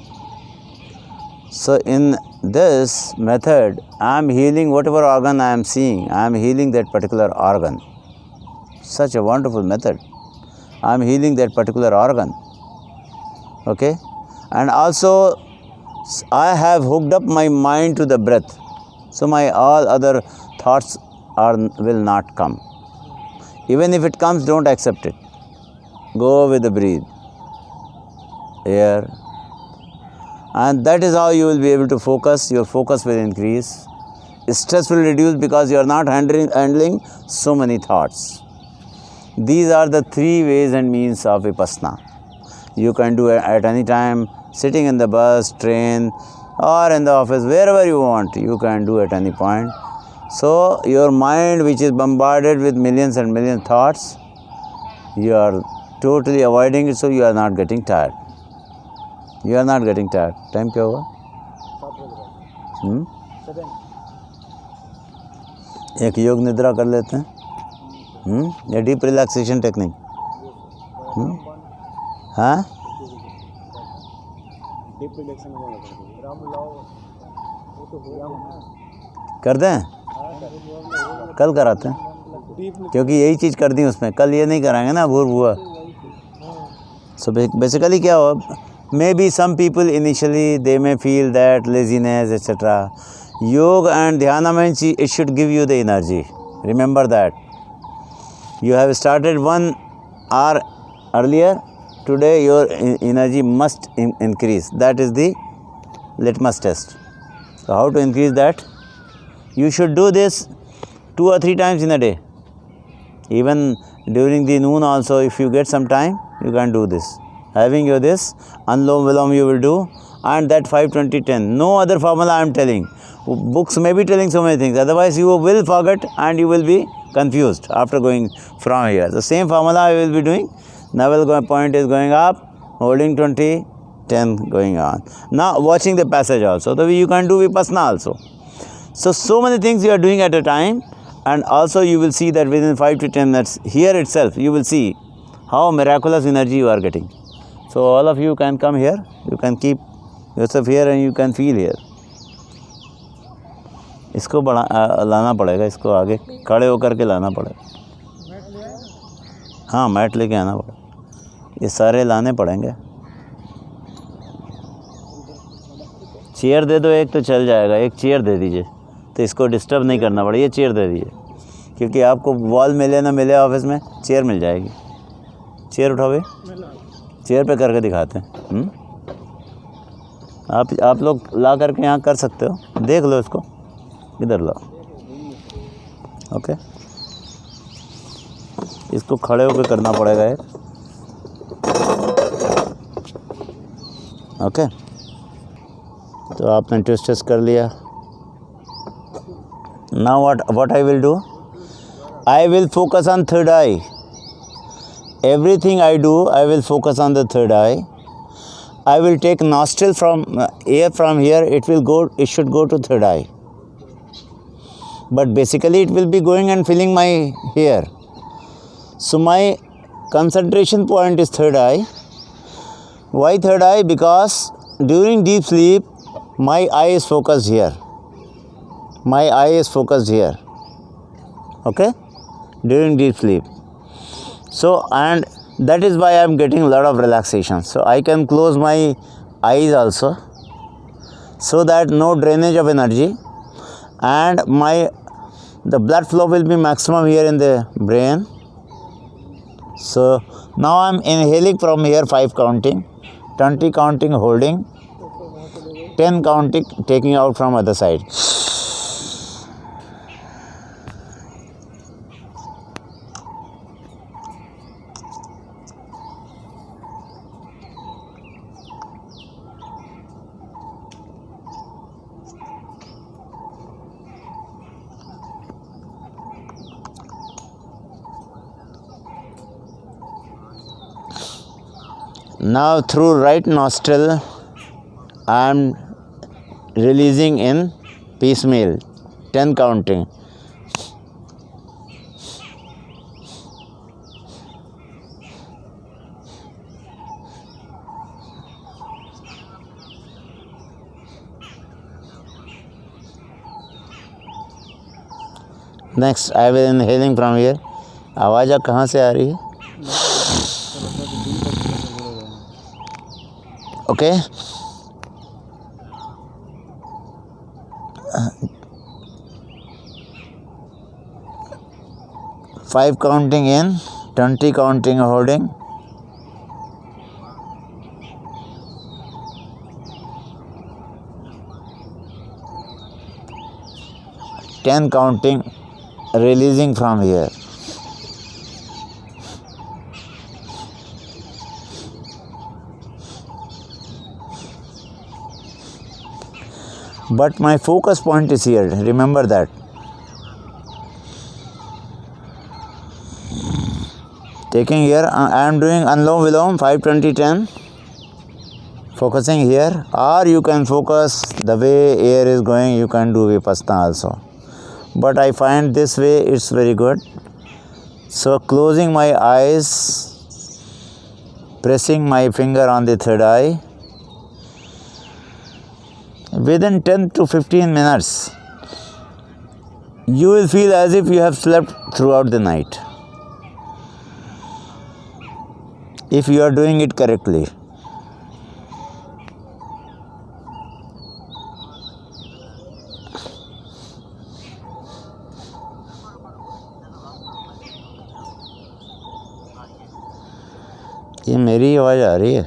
So in this method, I am healing whatever organ I am seeing. I am healing that particular organ. Such a wonderful method. I am healing that particular organ. Okay? And also, I have hooked up my mind to the breath. So my all other thoughts will not come. Even if it comes, don't accept it. Go with the breathe. Air. And that is how you will be able to focus. Your focus will increase. Stress will reduce because you are not handling so many thoughts. These are the three ways and means of Vipassana. You can do it at any time, sitting in the bus, train, or in the office, wherever you want. You can do at any point. So your mind, which is bombarded with millions and millions of thoughts, you are totally avoiding it, so you are not getting tired. You are not getting tired. Time क्या हुआ? एक योग निद्रा कर लेते हैं. ये deep relaxation technique. हाँ? कर दें? कल कराते हैं. क्योंकि यही चीज़ कर दी उसमें. कल ये नहीं कराएंगे ना भूर भुआ. So basically क्या हुआ? Maybe some people initially they may feel that laziness, etc. Yoga and dhyana means it should give you the energy. Remember that. You have started 1 hour earlier. Today your energy must increase. That is the litmus test. So how to increase that? You should do this 2 or 3 times in a day. Even during the noon also, if you get some time, you can do this. having your this Anulom Vilom you will do, and that 5-20-10. No other formula I am telling. Books may be telling so many things, otherwise you will forget and you will be confused after going from here. The same formula I will be doing. Navel point is going up, holding 20, 10 going on. Now watching the passage also. The way you can do Vipassana also. So many things you are doing at a time, and also you will see that within 5 to 10 minutes, here itself you will see how miraculous energy you are getting. So all of you can come here, you can keep yourself here and you can feel here. इसको बढ़ा लाना पड़ेगा, इसको आगे खड़े होकर के लाना पड़ेगा। हाँ, मैट लेके आना पड़ेगा, ये सारे लाने पड़ेंगे। चेयर दे दो एक तो चल जाएगा, एक चेयर दे दीजिए तो इसको डिस्टर्ब नहीं करना पड़ेगा। ये चेयर दे दीजिए, क्योंकि आपको वॉल मिले ना मिले ऑफिस में चेयर मिल जाएगी। चेयर उठाओगे, चेयर पे करके दिखाते हैं। आप लोग ला करके यहाँ कर सकते हो, देख लो इसको, इधर लाओ। ओके, इसको खड़े होकर करना पड़ेगा एक। ओके, तो आपने ट्विस्ट कर लिया। Now what I will do, I will focus on third eye. Everything I do, I will focus on the third eye. I will take nostril from air from here. It should go to third eye. But basically, it will be going and filling my hair. So my concentration point is third eye. Why third eye? Because during deep sleep, my eye is focused here. My eye is focused here. Okay? During deep sleep. So, and that is why I am getting a lot of relaxation. So I can close my eyes also, so that no drainage of energy, and the blood flow will be maximum here in the brain. So now I am inhaling from here, 5 counting, 20 counting holding, 10 counting taking out from other side. Now through right nostril I am releasing in piecemeal, 10 counting. Next I will inhaling from here. आवाज़ कहाँ से आ रही है? Okay. 5 counting in, 20 counting holding. Ten counting releasing from here. But my focus point is here, remember that. Taking here, I am doing Anulom Vilom 5-20-10. Focusing here, or you can focus the way air is going, you can do Vipassana also. But I find this way it's very good. So closing my eyes, pressing my finger on the third eye. Within 10 to 15 minutes, you will feel as if you have slept throughout the night, if you are doing it correctly. ये मेरी आवाज़ आ रही है?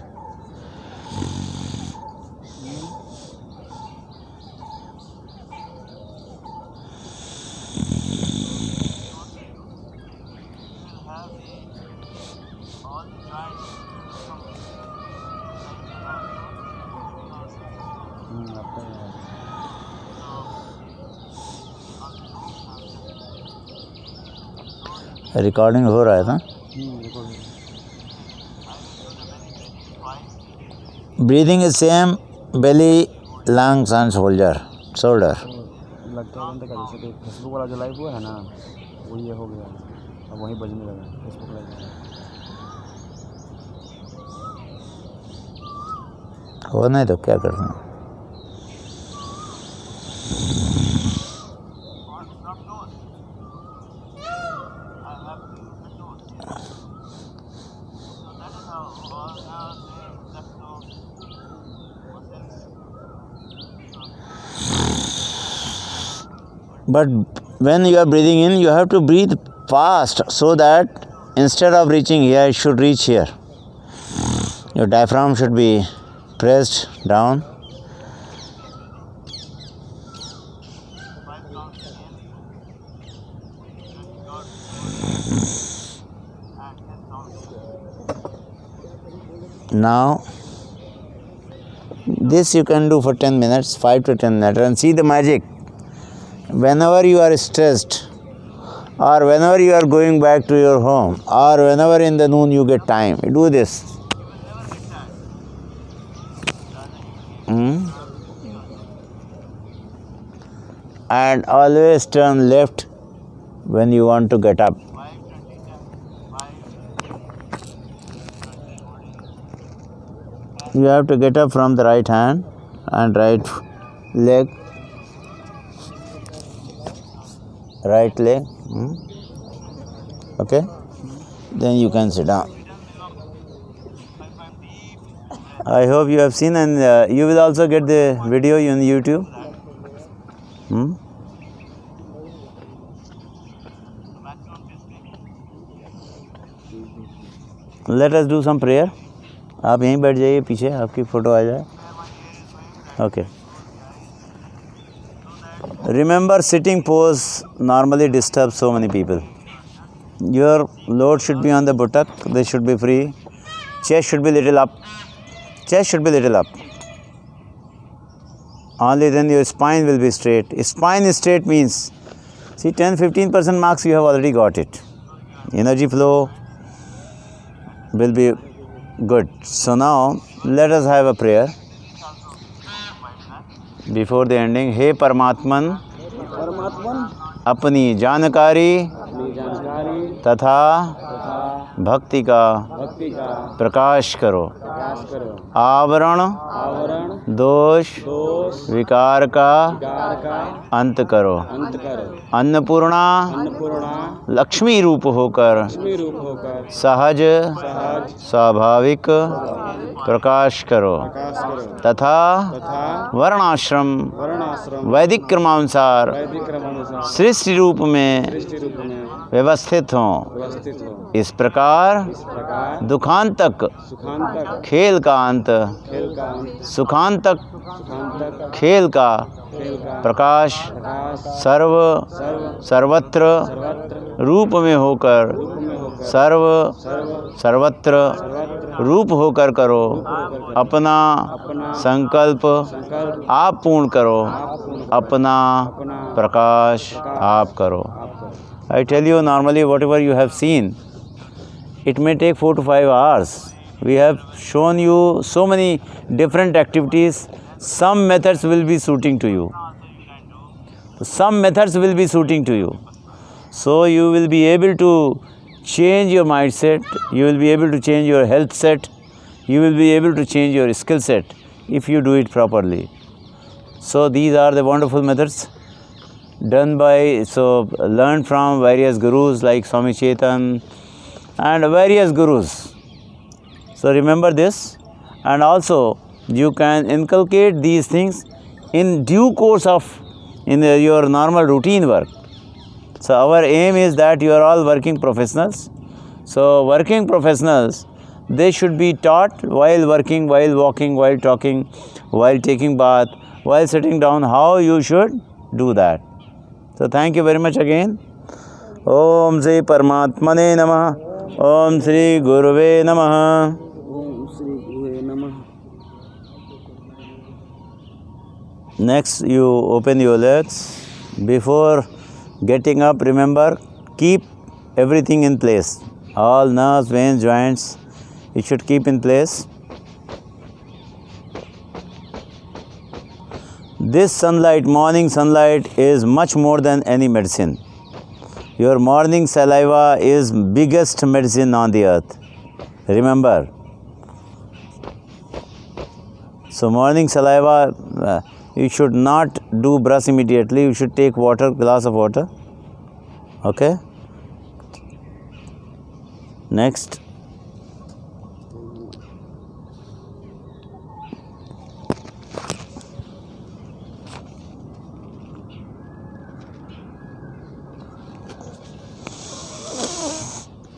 Recording हो रहा है ना? Breathing is same belly lungs and shoulder लगता है का जैसे फेसबुक वाला जो लाइव हुआ है ना, वो ये हो गया, अब वहीं बजने लगा फेसबुक लाइव। हो नहीं तो क्या करना। But when you are breathing in, you have to breathe fast so that instead of reaching here, it should reach here. Your diaphragm should be pressed down. Now, this you can do for 10 minutes, 5 to 10 minutes, and see the magic. Whenever you are stressed, or whenever you are going back to your home, or whenever in the noon you get time, do this. And always turn left when you want to get up. You have to get up from the right hand and right leg. Right leg. Okay? Then you can sit down. I hope you have seen, and you will also get the video on YouTube. Let us do some prayer. आप यहीं बैठ जाइए, पीछे आपकी photo आ जाए. Okay. Remember, sitting pose normally disturbs so many people. Your load should be on the buttock. They should be free. Chest should be little up. Chest should be little up. Only then your spine will be straight. Spine is straight means, see, 10-15% marks you have already got it. Energy flow will be good. So now let us have a prayer before the ending. हे परमात्मन, अपनी जानकारी तथा भक्ति का प्रकाश करो. आवरण दोष विकार का अंत करो. अन्नपूर्णा लक्ष्मी रूप होकर सहज स्वाभाविक प्रकाश करो तथा वर्णाश्रम वैदिक क्रमानुसार सृष्टि रूप में व्यवस्थित हों. इस प्रकार दुखांतक खेल का अंत, सुखांतक खेल का प्रकाश सर्वत्र रूप में होकर सर्वत्र रूप होकर करो. अपना संकल्प आप पूर्ण करो, अपना प्रकाश आप करो. I tell you, normally whatever you have seen, it may take 4 to 5 hours. We have shown you so many different activities. Some methods will be suiting to you. Some methods will be suiting to you. So you will be able to change your mindset. You will be able to change your health set. You will be able to change your skill set if you do it properly. So these are the wonderful methods done by, learned from various gurus like Swami Chetan and various gurus. So remember this, and also you can inculcate these things in due course of your normal routine work. So our aim is that you are all working professionals. So working professionals, they should be taught while working, while walking, while talking, while taking bath, while sitting down, how you should do that. So thank you very much again. Om Shri Paramatmane Namah. Om Shri Guruve Namah. Om Shri Guruve Namah. Next, you open your legs. Before getting up, remember, keep everything in place. All nerves, veins, joints, you should keep in place. This sunlight, morning sunlight, is much more than any medicine. Your morning saliva is biggest medicine on the earth. Remember. So morning saliva, you should not do brush immediately. You should take water, glass of water. Okay. Next.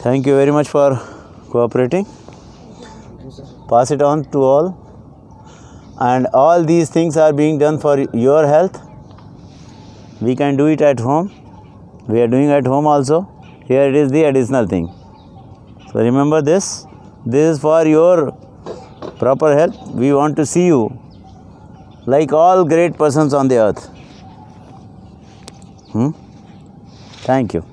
Thank you very much for cooperating. Pass it on to all. And all these things are being done for your health. We can do it at home. We are doing at home also. Here it is the additional thing. So remember this. This is for your proper health. We want to see you like all great persons on the earth. Thank you.